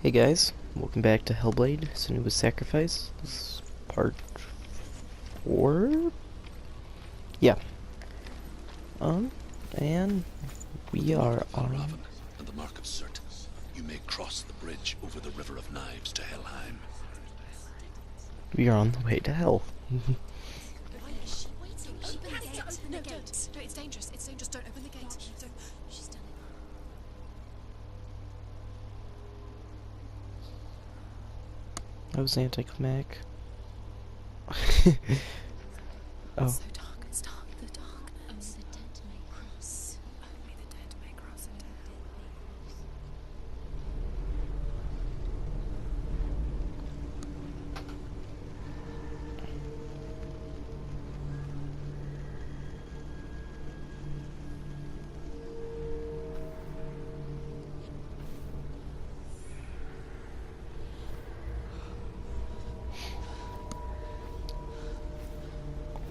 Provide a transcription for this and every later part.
Hey guys, welcome back to Hellblade, Senua's Sacrifice. This is part 4? Yeah. And we are on... And the mark of Surt. You may cross the bridge over the River of Knives to Helheim. We are on the way to hell. Open the gate. No, don't. No, it's dangerous. It's dangerous. Don't open the gate. Don't. She's done it. That was anticlimactic. Oh. It's so dark. It's dark. The darkness. Only the dead may cross. Only the dead may cross into hell.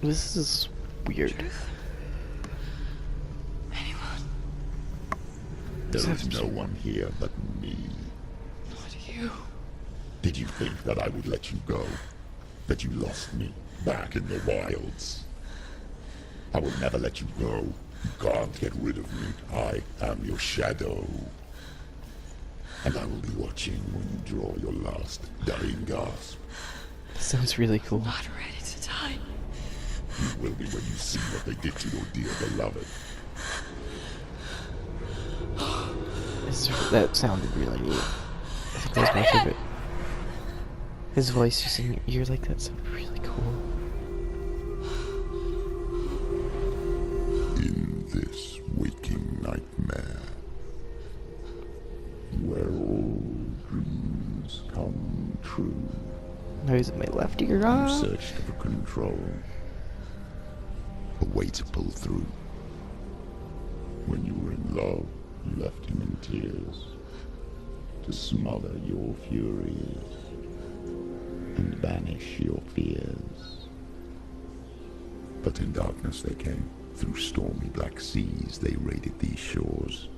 This is weird. Anyone? There is no one here but me. What are you? Did you think that I would let you go? That you lost me back in the wilds? I will never let you go. You can't get rid of me. I am your shadow. And I will be watching when you draw your last dying gasp. Sounds really cool. Not ready to die. You will be when you see what they did to your dear beloved. That sounded really neat. I think that was my favorite. His voice just in your ear like that sounded really cool. In this waking nightmare, where all dreams come true, Now he's at my left ear. you searched for control, a way to pull through. When you were in love, you left him in tears, to smother your furies and banish your fears. But in darkness they came, through stormy black seas they raided these shores.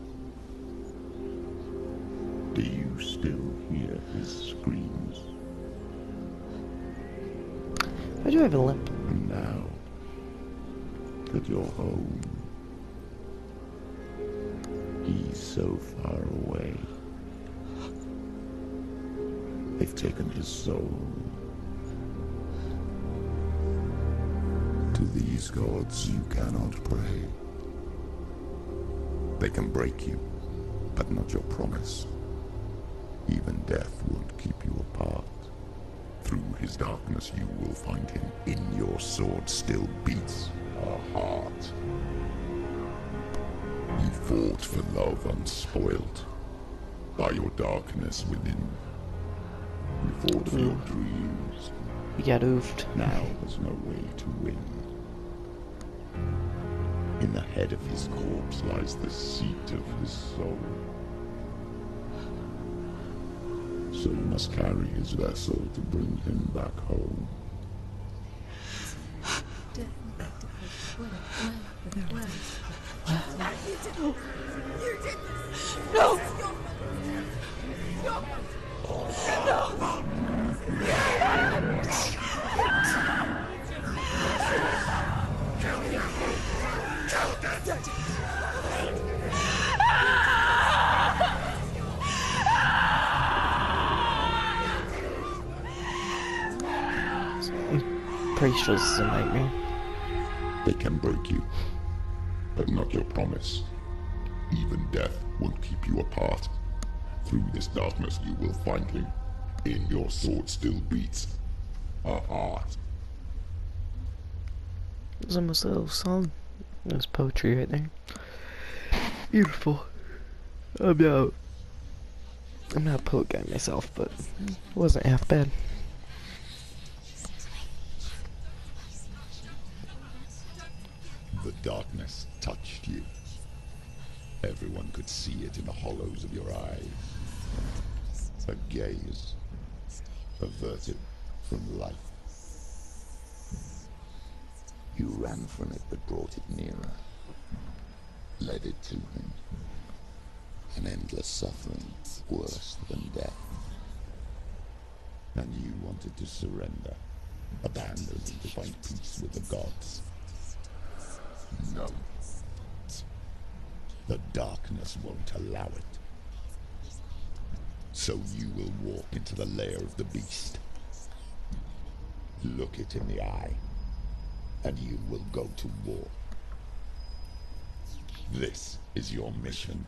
Do you still hear his screams? Why do I have a limp? And now that you're home, he's so far away. They've taken his soul. To these gods you cannot pray. They can break you, but not your promise. Even death won't keep you apart. Through his darkness you will find him. In your sword still beats a heart. You fought for love unspoilt by your darkness within. You fought for your dreams. He got oofed. Now there's no way to win. In the head of his corpse lies the seat of his soul. So you must carry his vessel to bring him back home. No! I'm pretty sure this is a nightmare. They can break you, but not your promise. Even death won't keep you apart. Through this darkness you will find him. In your sword still beats a heart. It was almost a little song. It was poetry right there. Beautiful. I'm not a poet guy myself, but it wasn't half bad. The darkness touched you. Everyone could see it in the hollows of your eyes. A gaze averted from life. You ran from it but brought it nearer. Led it to him. An endless suffering, worse than death. And you wanted to surrender, abandon to find peace with the gods. No. The darkness won't allow it. So you will walk into the lair of the beast. Look it in the eye, and you will go to war. This is your mission.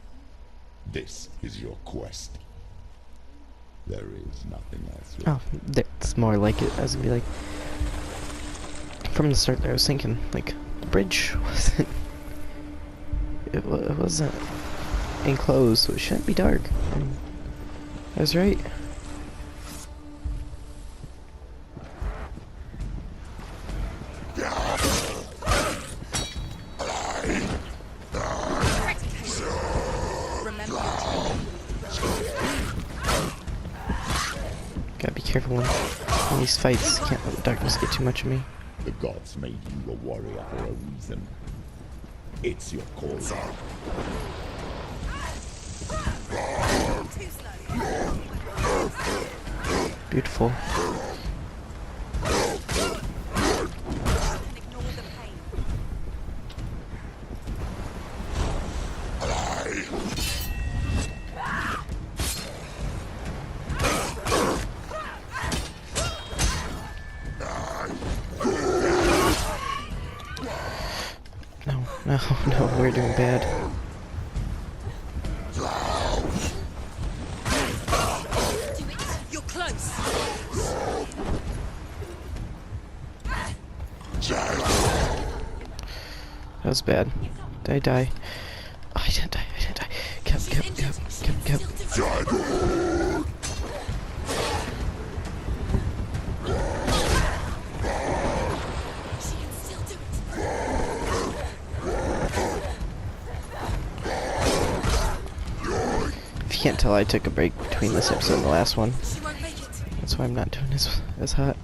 This is your quest. There is nothing else. Oh, that's more like it. I was gonna be like, from the start there, I was thinking, like, the bridge wasn't, it wasn't enclosed, so it shouldn't be dark. And I was right. Gotta be careful in these fights. Can't let the darkness get too much of me. The gods made you a warrior for a reason. It's your calling. Beautiful. No, no, we're doing bad. You're close. That was bad. Did I die? Oh, I didn't die. I didn't die. Cap. If you can't tell, I took a break between this episode and the last one. She won't make it. That's why I'm not doing as hot.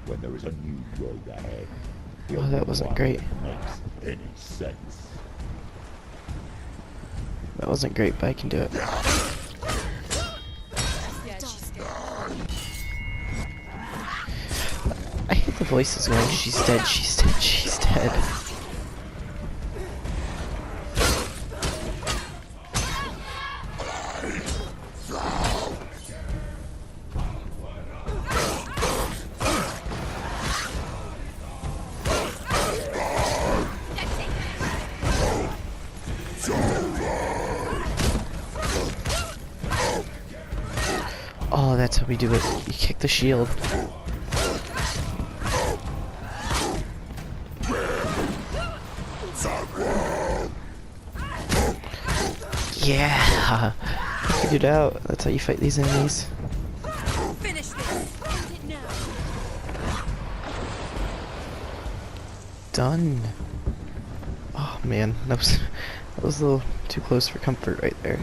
When there is a new road ahead. Oh, that wasn't great. Makes any sense. That wasn't great, but I can do it. Yeah, she's scared. I hate the voices going, she's dead, she's dead, she's dead. Oh, that's how we do it. You kick the shield. Yeah! I figured out. That's how you fight these enemies. Finish this. End it now. Done. Oh man, that was a little too close for comfort right there.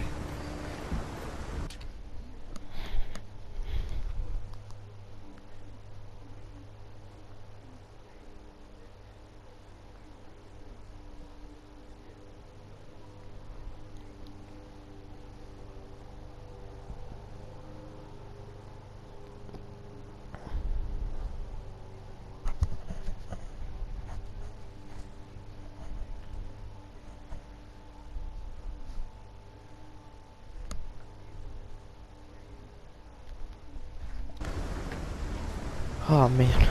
Oh man,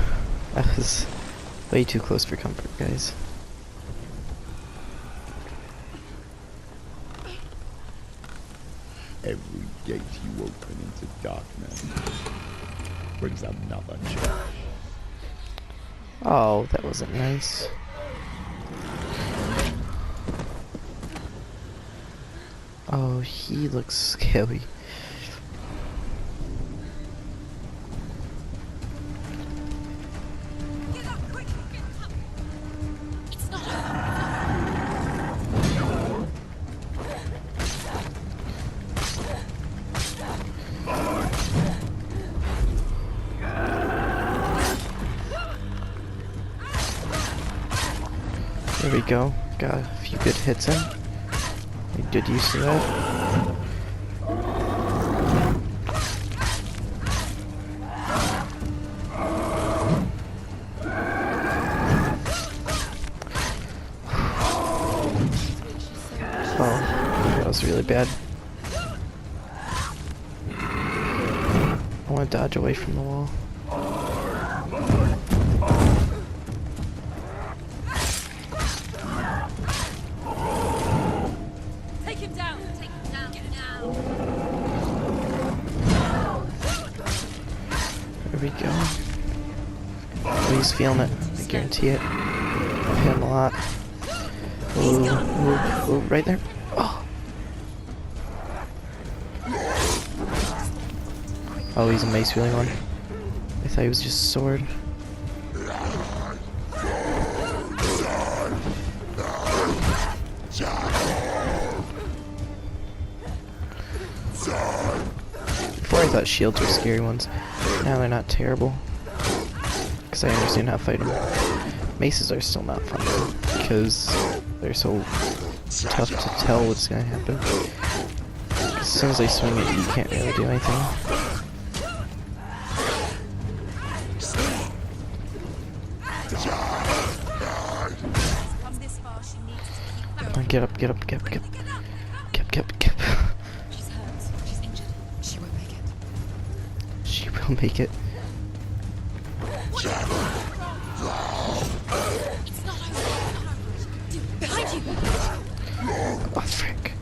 that was way too close for comfort, guys. Every gate you open into darkness brings another challenge. Oh, that wasn't nice. Oh, he looks scary. Get up, quick. It's not over. There we go. Got a few good hits in. Made good use of that. Oh, that was really bad. I want to dodge away from the wall. Take him down! Take him down now! There we go. Oh, he's feeling it. I guarantee it. I've hit him a lot. Ooh, ooh, ooh, right there. Oh. Oh, he's a mace wielding one. I thought he was just a sword. Before I thought shields were scary ones. Now they're not terrible. Because I understand how to fight them. Maces are still not fun though, because they're so tough to tell what's going to happen. As soon as they swing it, you can't really do anything. Come on, get up, get up, get up, get up. Get up. She's hurt. She's injured. She won't make it. She will make it. It's not over. Dude, behind you! Oh, frick.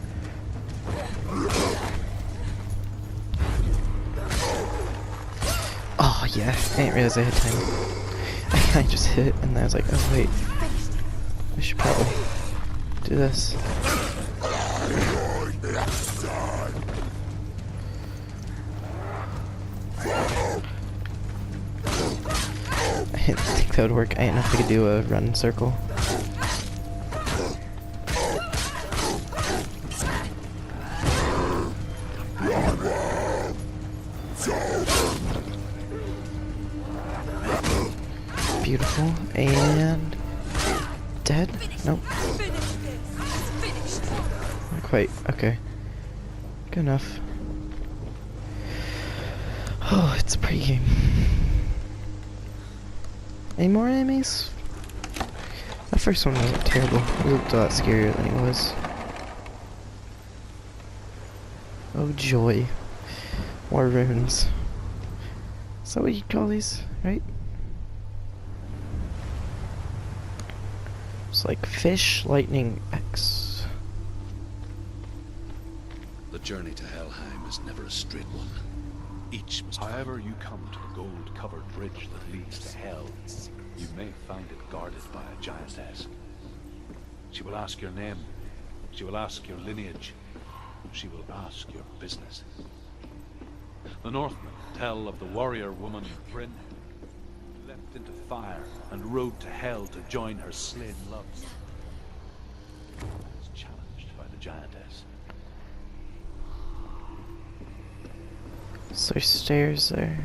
Oh, yeah. I didn't realize I had time. I just hit it, and then I was like, oh, wait. I should probably do this. I didn't think that would work. I didn't know if I could do a run circle. Beautiful. And dead? Nope. Not quite. Okay. Good enough. Oh, it's a pretty game. Any more enemies? That first one wasn't terrible. It looked a lot scarier than it was. Oh joy. More runes. Is that what you call these, right? It's like fish, lightning, X. The journey to Helheim is never a straight one. Each must However you come to the gold-covered bridge that leads to Hell, you may find it guarded by a giantess. She will ask your name. She will ask your lineage. She will ask your business. The Northmen tell of the warrior woman Bryn, who leapt into fire and rode to Hell to join her slain loves. Was challenged by the giantess. So there's stairs there.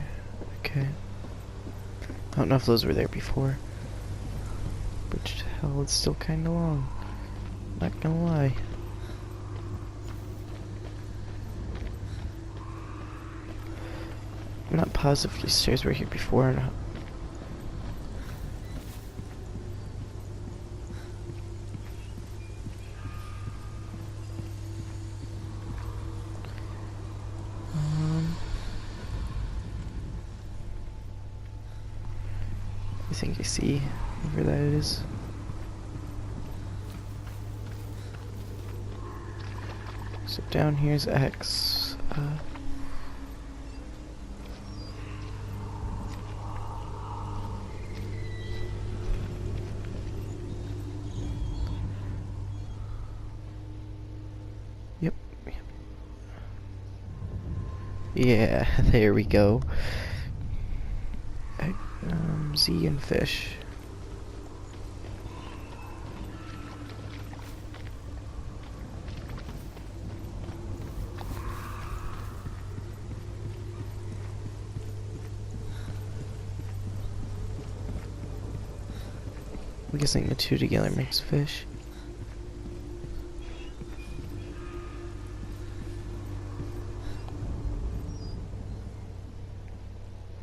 Okay. I don't know if those were there before. Bridge to Hell, it's still kinda long. Not gonna lie. I'm not positive if these stairs were here before or not. I think I see where that is. So down here's X. Yep. Yeah, there we go. Z and fish. We guessing the two together makes fish.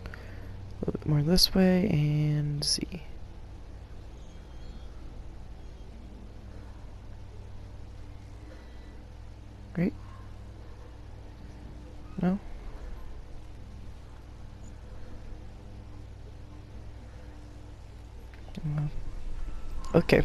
A little bit more this way, and Z. Right? No? Okay.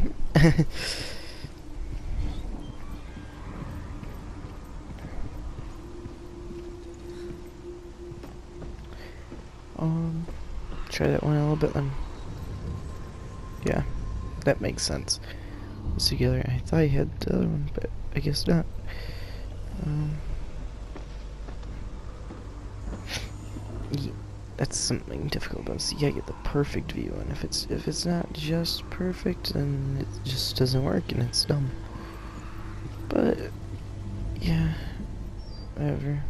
Try that one a little bit then. Yeah, that makes sense. It's together. I thought I had the other one, but I guess not. Yeah, that's something difficult about this. You gotta get the perfect view, and if it's not just perfect, then it just doesn't work, and it's dumb. But yeah, whatever.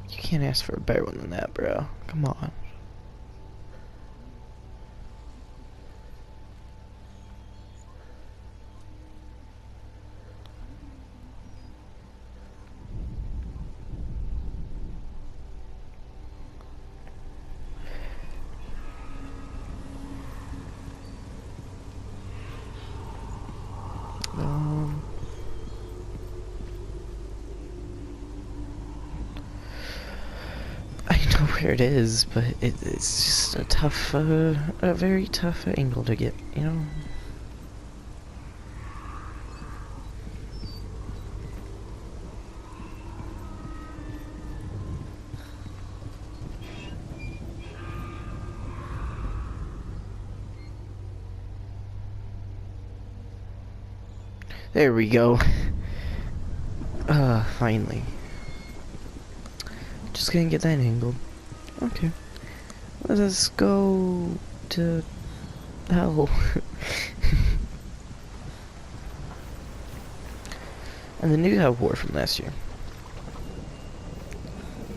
You can't ask for a better one than that, bro. Come on. I know where it is, but it's just a tough, a very tough angle to get, you know? There we go. Finally. Just gonna get that angled. Okay. Let us go to hell. And the new Hell War from last year.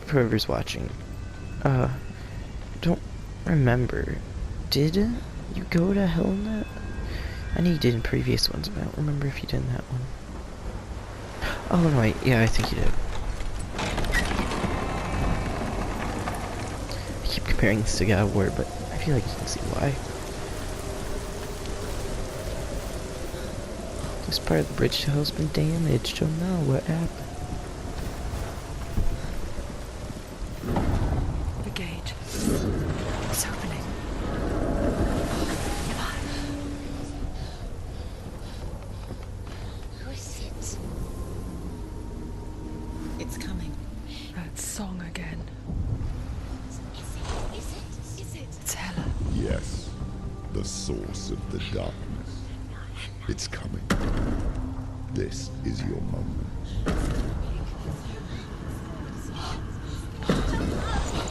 For whoever's watching. Don't remember. Did you go to hell in that? I know you did in previous ones, but I don't remember if you did in that one. Oh no, wait, yeah, I think you did. I keep comparing this to God of War, but I feel like you can see why. This part of the bridge has been damaged. Oh no, what happened? The gate. It's opening. Who is it? It's coming. That song again. Is it? It's Hela. Yes, the source of the darkness. It's coming. This is your moment.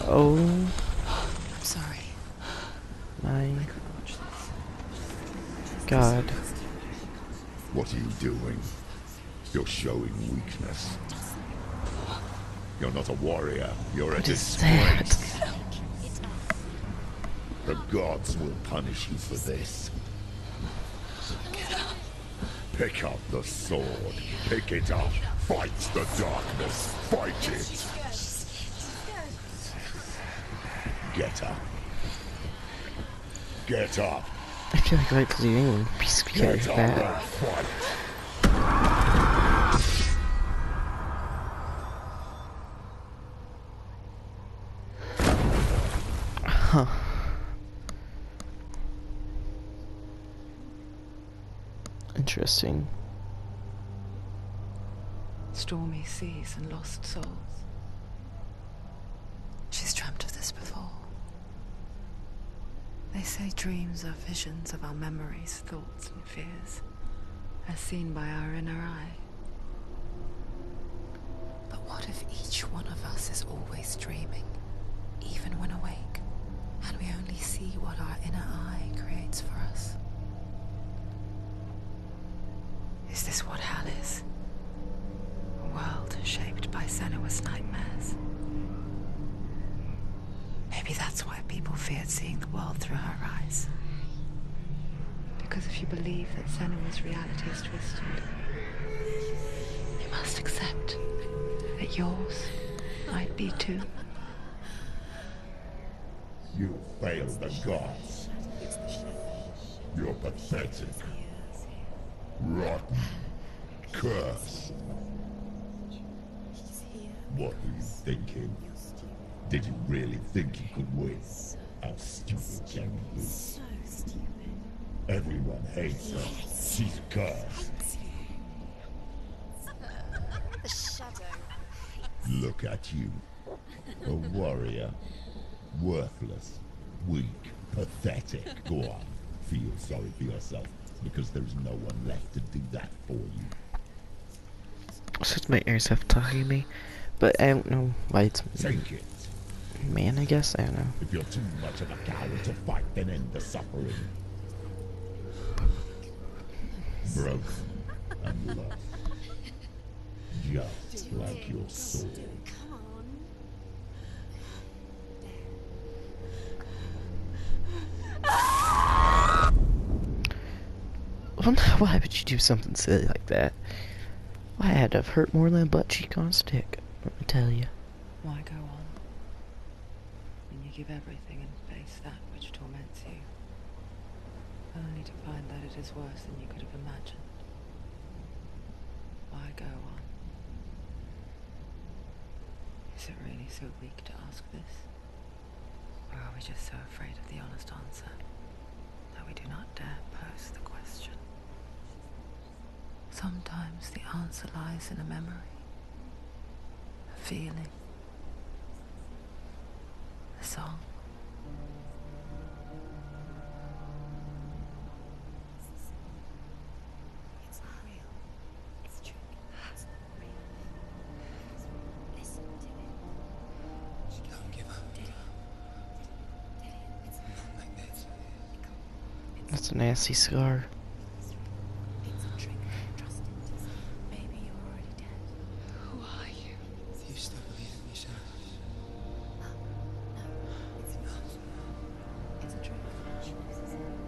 Oh I'm sorry. my God. What are you doing? You're showing weakness. You're not a warrior. You're a What is disgrace. that? The gods will punish you for this. Pick up the sword. Pick it up. Fight the darkness. Fight it. Get up. Get up. I feel like rightfully England. Be scared of Get up that. and fight. Huh. Interesting. Stormy seas and lost souls. She's dreamt of this before. They say dreams are visions of our memories, thoughts and fears, as seen by our inner eye. But what if each one of us is always dreaming, even when awake, and we only see what our inner eye creates for us? Is this what hell is? A world shaped by Senua's nightmares? Maybe that's people feared seeing the world through her eyes. Because if you believe that Senua's reality is twisted, you must accept that yours might be too. You failed the gods. You're pathetic. Rotten. Cursed. What were you thinking? Did you really think you could win? How stupid can you be? So stupid. Everyone hates her. She's cursed. The shadow. Look at you. A warrior. Worthless. Weak. Pathetic. Go on. Feel sorry for yourself, because there's no one left to do that for you. It's just my ears have talking to me, but I don't know why it's Take it. man, I guess. I don't know. If you're too much of a coward to fight, then end the suffering. Broken and lost. Just like your soul. Come on. Well, now, why would you do something silly like that? Why, I'd have hurt more than a butt cheek on a stick, let me tell you. Why go on when you give everything and face that which torments you, only to find that it is worse than you could have imagined? Why go on? Is it really so weak to ask this? Or are we just so afraid of the honest answer that we do not dare pose the question? Sometimes the answer lies in a memory, a feeling, a song. It's not real. It's true. It's not real. Listen to it. Don't give up. Did it? It's Not like this. That's a nasty scar. It's a trick. Trust it. Maybe you're already dead. Who are you? Do you still believe in me, Shadow? No, it's not. It's a trick.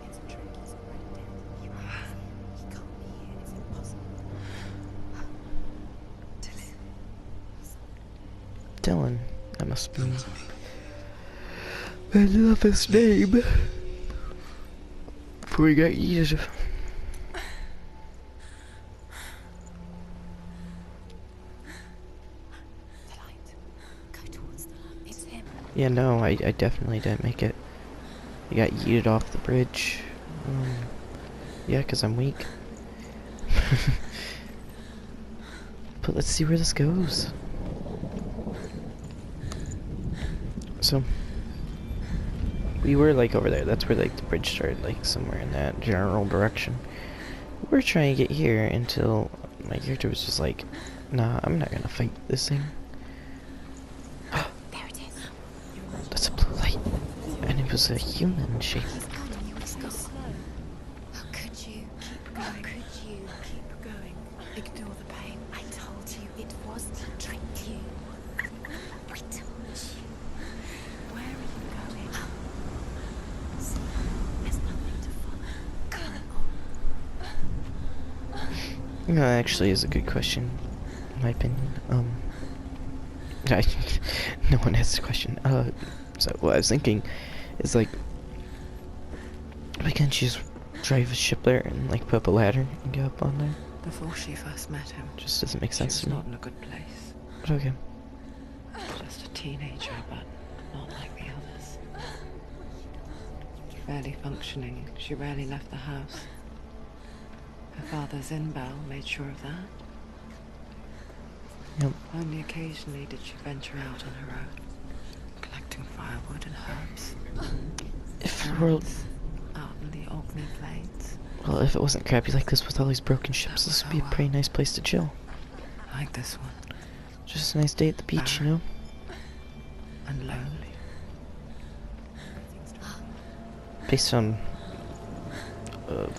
It's a trick. He's already dead. You are here. He can't be here. It's impossible. Dylan. That must be. I love his name. Before he got yeeted. The light. Go towards the light. It's him. Yeah, no, I definitely didn't make it. I got yeeted off the bridge. Yeah, 'cause I'm weak. But let's see where this goes. So, we were like over there. That's where like the bridge started, like somewhere in that general direction. We're trying to get here until my character was just like, nah, I'm not gonna fight this thing. There it is. That's a blue light. And it was a human shape. He's guiding you. It's go slow. How could you? Keep going. How could you? Keep going. Ignore the pain. I told you it was to trick you. I told you. Where are you going? See, there's nothing to follow. Come on. You know, that actually is a good question, in my opinion. No one asked the question. So what I was thinking is like, why can't you just drive a ship there and like put up a ladder and go up on there? Before she first met him, Just doesn't make she sense was to me. not in a good place. But okay. Just a teenager, but not like the others. Barely functioning, she rarely left the house. Her father's in-bell made sure of that. Yep. Only occasionally did she venture out on her own, collecting firewood and herbs. If the world, Out in the Orkney Plains, well, if it wasn't crappy like this with all these broken ships, this would be a pretty nice place to chill. like this one, Just a nice day at the beach, you know? and lonely. Based on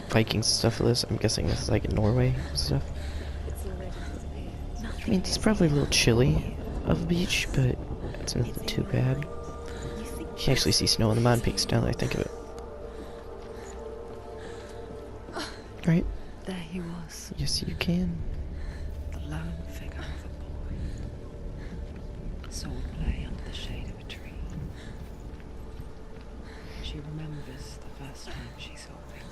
Vikings stuff of this, I'm guessing this is like in Norway and stuff. I mean, it's probably a little chilly of a beach, but it's nothing too bad. You can actually see snow on the mountain peaks now that I think of it. Right? There he was, Yes, you can. the lone figure of a boy. Sword lay under the shade of a tree. She remembers the first time she saw him.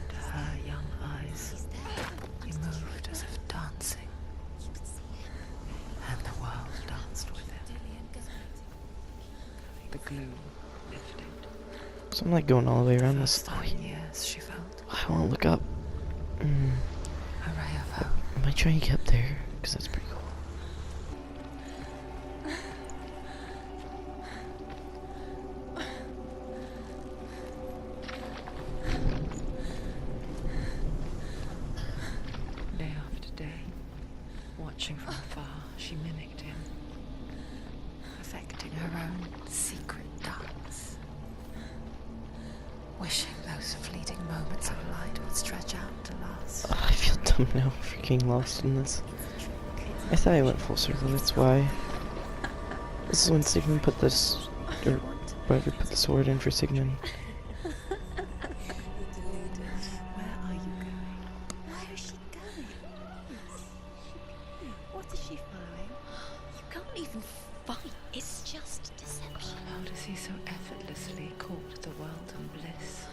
To her young eyes, he moved as if dancing, and the world danced with him. The gloom lifted. So I'm like going all the way around this. First time in years, she felt I want to look up. a ray of hope. Am I trying to get up there? Because that's pretty cool. Day after day, watching from afar, she mimicked him, perfecting her own secret dance, wishing those fleeting moments of light would stretch out to last. Oh, I feel dumb now for getting lost in this. I thought I went full circle, that's why. This is when Sigmund put this, or whoever put the sword in for Sigmund. Where are you going? Where is she going? What is she following? You can't even fight. It's just deception. How does he so effortlessly court the world and bliss?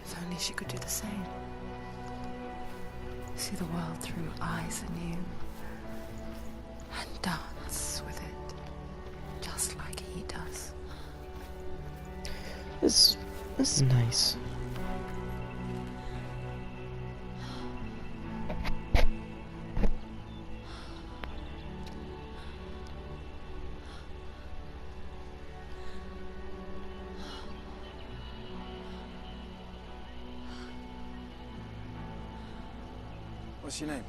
If only she could do the same. See the world through eyes anew, and dance with it, just like he does. This is nice. What's your name?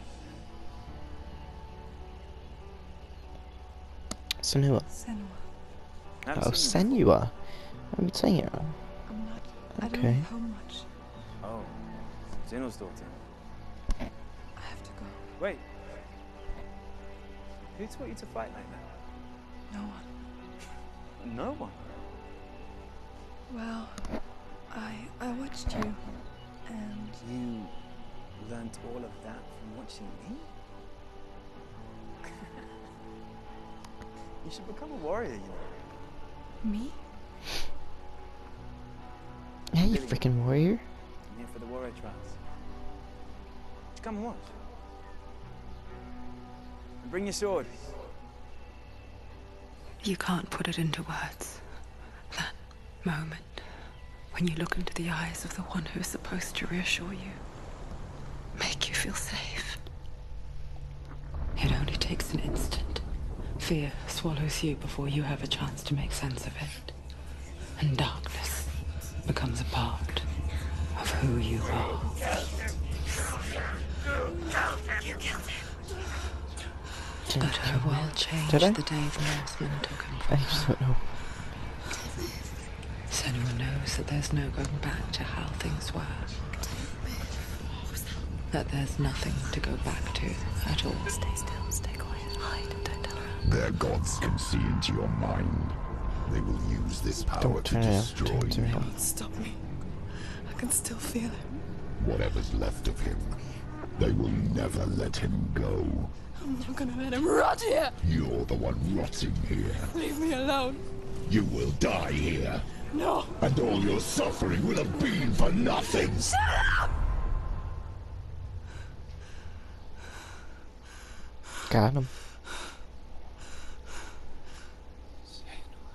Senua. Senua. Oh, Senua. I'm saying it wrong. I'm not. I don't Okay. know how much. Oh, Zenua's daughter. I have to go. Wait. Who taught you to fight like that? No one. No one. Well, I watched you, and You learned all of that from watching me? You should become a warrior, you know. me? Yeah, you freaking warrior. I'm here for the warrior trials. Just come and watch. And bring your sword. You can't put it into words. That moment when you look into the eyes of the one who is supposed to reassure you, make you feel safe. It only takes an instant. Fear swallows you before you have a chance to make sense of it. And darkness becomes a part of who you are. But her world changed Did I? the day the Northmen took him I from just her. don't know. Senua knows that there's no going back to how things were. That there's nothing to go back to at all. Stay still, stay quiet, hide, don't tell her. Their gods can see into your mind. They will use this power Don't to turn it destroy off. Turn it you. off. Stop me. I can still feel him. Whatever's left of him, they will never let him go. I'm not gonna let him rot here. You're the one rotting here. Leave me alone. You will die here, No. and all your suffering will have been for nothing. Got him.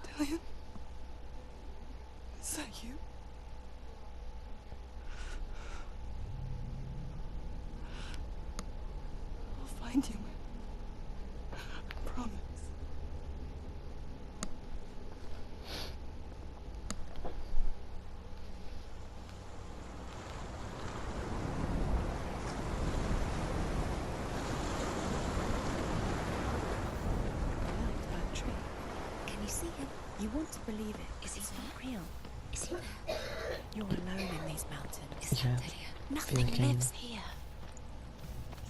Dillian? Is that you? I'll find you. I promise. That tree. Can you see him? You want to believe it. Is he not real? Is he there? You're alone in these mountains. Yeah. Nothing like I am. lives here.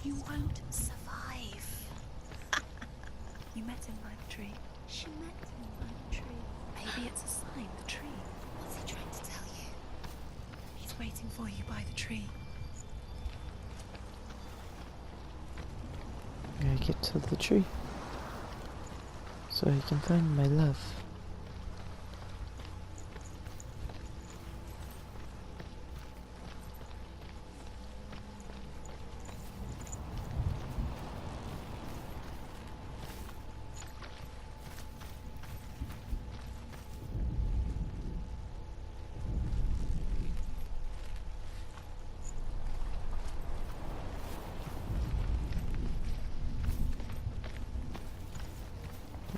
You won't survive. You met him by the tree. She met him by the tree. Maybe it's a sign, the tree. What's he trying to tell you? He's waiting for you by the tree. I gotta get to the tree so I can find my love.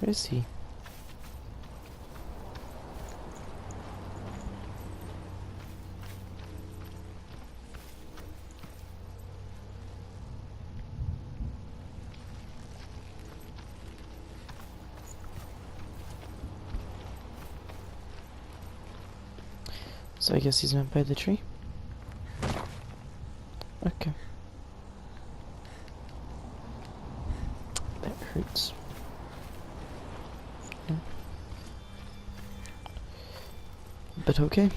Where is he? So I guess he's not by the tree? Okay. That hurts. Yeah. But okay.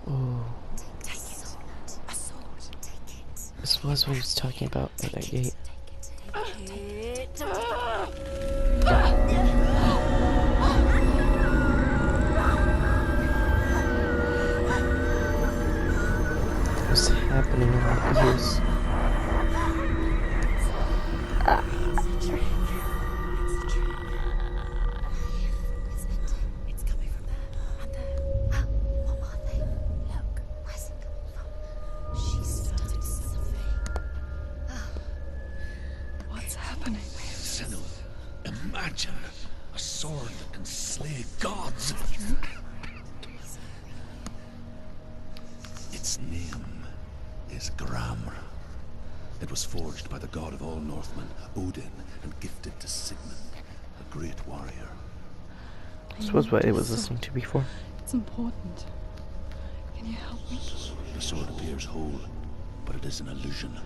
Oh, Take it. A sword. Take it. this was what he was talking about at that gate. Take it. Take What's happening in my ears? It's coming from there. And there. What are they? Look. Where's it coming from? She started something. What's happening? Senua, imagine a sword that can slay gods. Its name is Gramr. It was forged by the god of all Northmen, Odin, and gifted to Sigmund, a great warrior. This was what it was listening to before. It's important. Can you help me? The sword appears whole, but it is an illusion.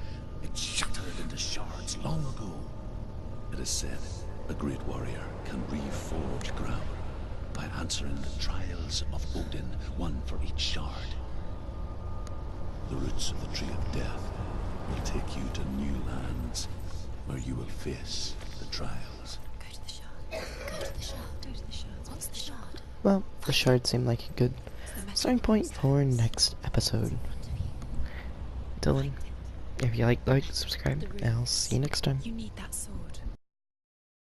It shattered into shards long ago. It is said a great warrior can reforge Gramr by answering the trials of Odin, one for each shard. The roots of the tree of death will take you to new lands, where you will face the trials. Go to the shard. Go to the shard. Go to the shard. What's the shard? Well, the shard seemed like a good starting point for next episode. Dylan, if you like, subscribe, and I'll see you next time. You need that sword.